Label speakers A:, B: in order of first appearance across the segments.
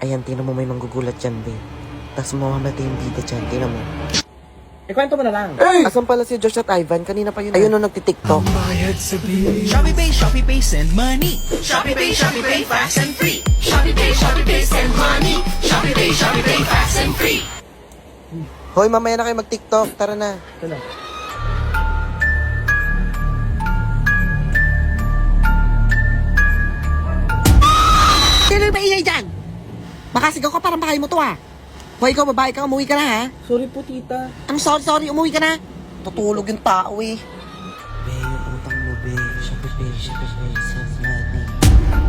A: Ayan, tinan mo may manggugulat dyan, be. Tapos mamamatay yung bida dyan, tinan mo.
B: Ikwento mo na lang.
A: Asan pala si Josh at Ivan? Kanina pa yun. Ayun nung nagtitiktok.
C: Shopee Pay, send money. Shopee Pay, fast and free. Shopee Pay, send money. Shopee Pay, fast and free.
A: Hoy, mamaya na kayo mag-tiktok. Tara na.
B: Ito na.
A: Sino ba ingay dyan? Makasigaw ka parang bahay mo to, ah. Hoy, ikaw, babae ka, umuwi ka na, ha?
B: Sorry po, tita.
A: I'm sorry, umuwi ka na. Tutulog yung tao, eh. Be, yung utang mo, be. Shopee Pay, send money.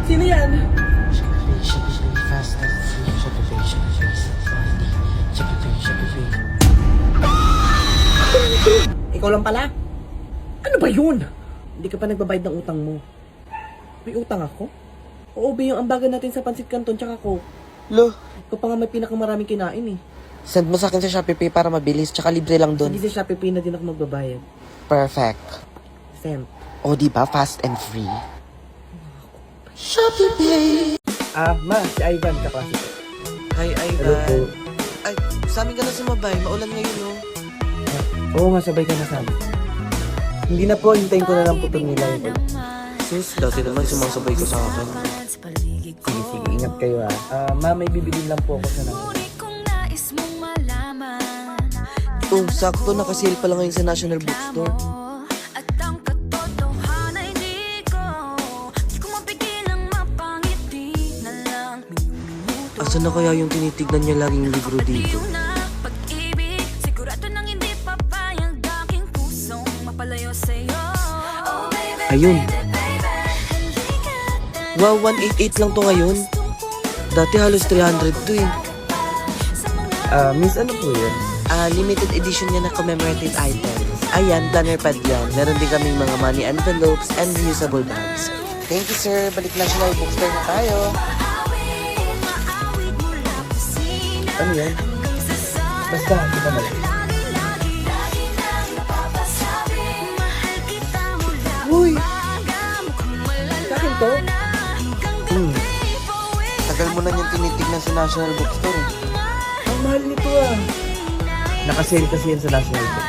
B: Sino yan?
A: Shopee Pay, fast and free. Shopee Pay, send money. Shopee Pay.
B: Ikaw lang pala? Ano ba yun? Hindi ka pa nagbabayad ng utang mo. May utang ako? Oo, ba yung ambagan natin sa Pansit Canton tsaka Coke.
A: Lo,
B: Ikaw pa nga may pinakamaraming kinain eh.
A: send mo sa akin sa Shopee Pay para mabilis, tsaka libre lang
B: Hindi
A: dun.
B: sa Shopee Pay na din ako magbabayad.
A: Perfect.
B: Send.
A: O, diba? Fast and free. Shopee Pay.
B: Ma, si Ivan kaklase ko.
A: Hi,
B: Hello po.
A: Ivan. Ay, sa amin ka na sumabay. Maulan ngayon, no?
B: Oo nga, sabay ka na sa amin. Hindi na po, hintayin ko na lang po itong nila.
A: Sis, dati naman sumasabay ko sa akin.
B: Sige, ingat kayo ma, may bibilin lang po ako sa namin.
A: Oh, sakto. Nakasale pa lang ngayon sa National Bookstore. Asan na kaya yung tinitignan niya laging libro dito? Ayun. Wow, 188 lang to ngayon. Dati halos 300 to eh.
B: Miss, ano po yun?
A: Limited edition niya na commemorative items. Ayan, planner pad yan. Meron din kaming mga money envelopes and reusable bags. Thank you, sir. Balik National Bookstore na tayo.
B: Ano yan? Basta, di ba mali?
A: Uy!
B: Sa akin to?
A: Tagal mo na niyang tinitignan sa National Bookstore eh.
B: Ang mahal nito Nakasale kasi yan sa National Book.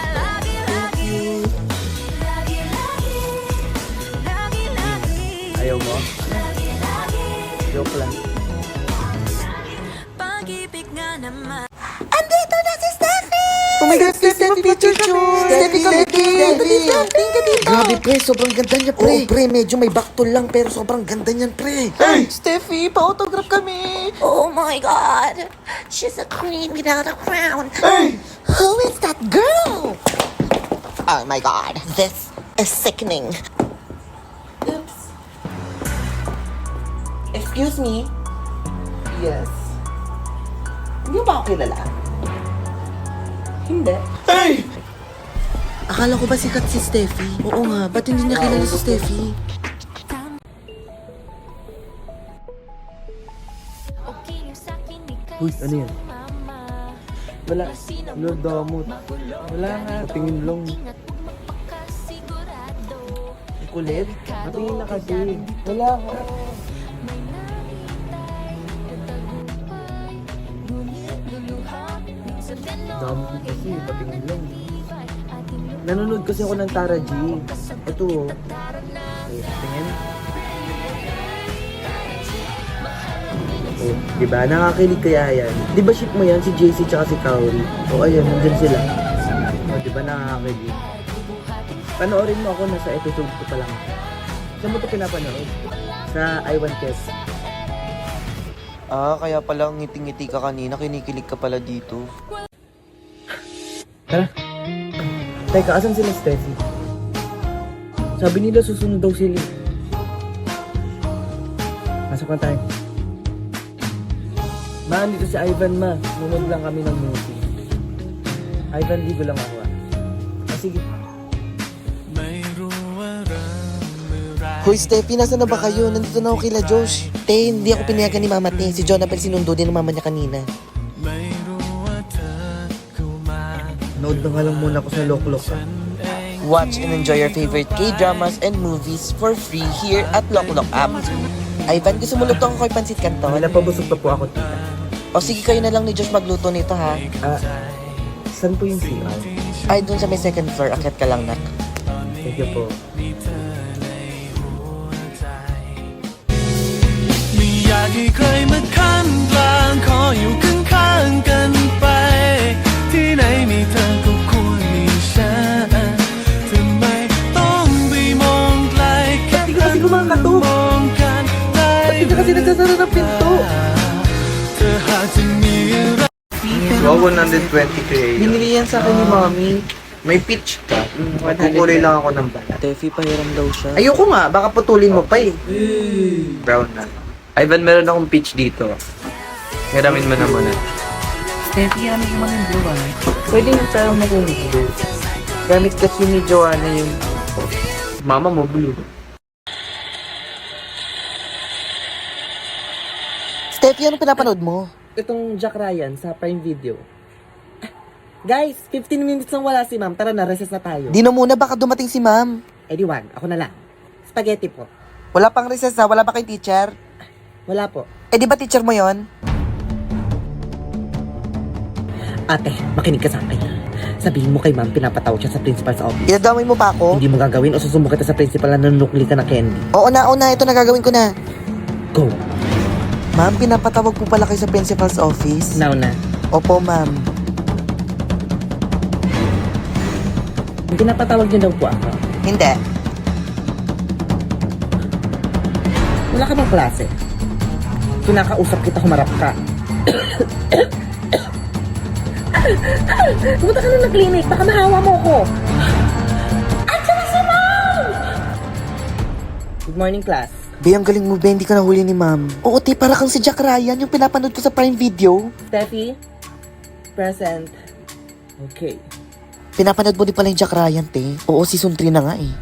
B: Ayaw mo? Joke lang.
A: Andito na si Steffi! Oh my God, Steffi, picture shoot! Steffi, Grabe, pre, sobrang ganda niya, pre. Oh, pre, medyo may baktol lang, pero sobrang ganda niyan, pre. Hey! Steffi, pa-autograph kami!
D: Oh my god, she's a queen without a crown.
A: Hey!
D: Who is that girl? Oh my god, this is sickening.
A: Oops. Excuse me? Yes. Hindi mo ba ako kilala?
B: Hindi.
A: Hey! Akala ko ba sikat si Steffi? Oo nga, ba't hindi niya kilala si Steffi?
B: Uy, ano yan? Wala. Lord Damot. Wala nga. Patingin lang. Kulit? Patingin na kasi. Wala nga. Damot mo kasi. Patingin lang. Nanonood kasi ako ng Tara G. Ito Okay, tingin. Oh, diba? Nakakilig kaya yan. Diba ship mo yan si JC tsaka si Kaori? O ayan, nandyan sila. O diba nakakakilig? Panoorin mo ako, nasa episode ko pa lang. Saan mo ito pinapanood? Sa I Want Kiss.
A: Kaya pala ngiting-ngiti ka kanina, kinikilig ka pala dito.
B: Tara. Teka, asan sila Steffi? Sabi nila susunod daw sila. Pasok na tayo. Ma, dito si Ivan, ma. Nunod lang kami ng movie. Ivan, ligo lang ako sige.
A: Hoy, Steffi, nasa na ba kayo? Nandito na ako kila Josh. Te, hindi ako pinayagan ni Mama Te. Si Jonabel sinundo din ng mama niya kanina.
B: Nood na nga lang muna ako sa Loklok.
A: Watch and enjoy your favorite K-dramas and movies for free here at Loklok app. Ivan, gusto mo lutong ako'y pansit kanton?
B: Napabusog pa po ako, tita.
A: O sige, kayo na lang ni Josh magluto nito ha.
B: Saan po yung CR?
A: Ay, dun sa may second floor. Akyat ka lang, nak.
B: Thank you po.
C: ไม่อยากให้ใครมาขั้นกลางขออยู่ข้างๆกันไป ที่ไหนมีเธอก็ควรมีฉันทำไมต้องไปมองไกลแค่หันมองกันได้
B: Hindi ka kasi nagsasara ng pinto.
C: เธอหากจะมีอะไร
B: Wow, 120 creator.
A: Binili yan sa akin ni Mommy.
B: May pitch ka. Magkukulay lang ako ng balat.
A: Tefi, pahiram daw siya.
B: Ayoko nga, baka putulin mo pa eh. Brown na. Ivan, meron akong pitch dito. Hiramin mo na muna.
A: Tefi, ano yung mga blue ah?
B: Pwede yung tayo makulit blue. Gamit kasi ni Joanna yung... Mama mo, blue.
A: Steffi, ano pinapanood mo?
B: Itong Jack Ryan sa Prime Video. Guys, 15 minutes nang wala si ma'am. Tara na, recess na tayo.
A: Dino muna, baka dumating si ma'am.
B: Di wag, ako na lang. Spaghetti po.
A: Wala pang recess ha? Wala pa kayong teacher?
B: Wala po.
A: Eh, di ba teacher mo yon?
B: Ate, makinig ka sa akin. Sabihin mo kay ma'am, pinapatawag siya sa principal's office.
A: Idadamay mo pa ako?
B: Hindi mo gagawin o susumbo kita sa principal na nanunukli ka na candy.
A: Oo na, ito na gagawin ko na.
B: Go.
A: Ma'am, pinapatawag po pala kayo sa principal's office?
B: Now na.
A: Opo, ma'am.
B: Pinapatawag niyo daw po ako.
A: Hindi.
B: Wala ka bang klase? Kinakausap kita, humarap ka. Pumunta ka na ng clinic, baka mahawa mo ko. Good morning, class.
A: Be, ang galing mo, be. Hindi ka nahuli ni ma'am. Oo, te, para kang si Jack Ryan, yung pinapanood ko sa Prime Video.
B: Steffi, present. Okay.
A: Pinapanood mo din pala yung Jack Ryan, te. Oo, season 3 na nga eh.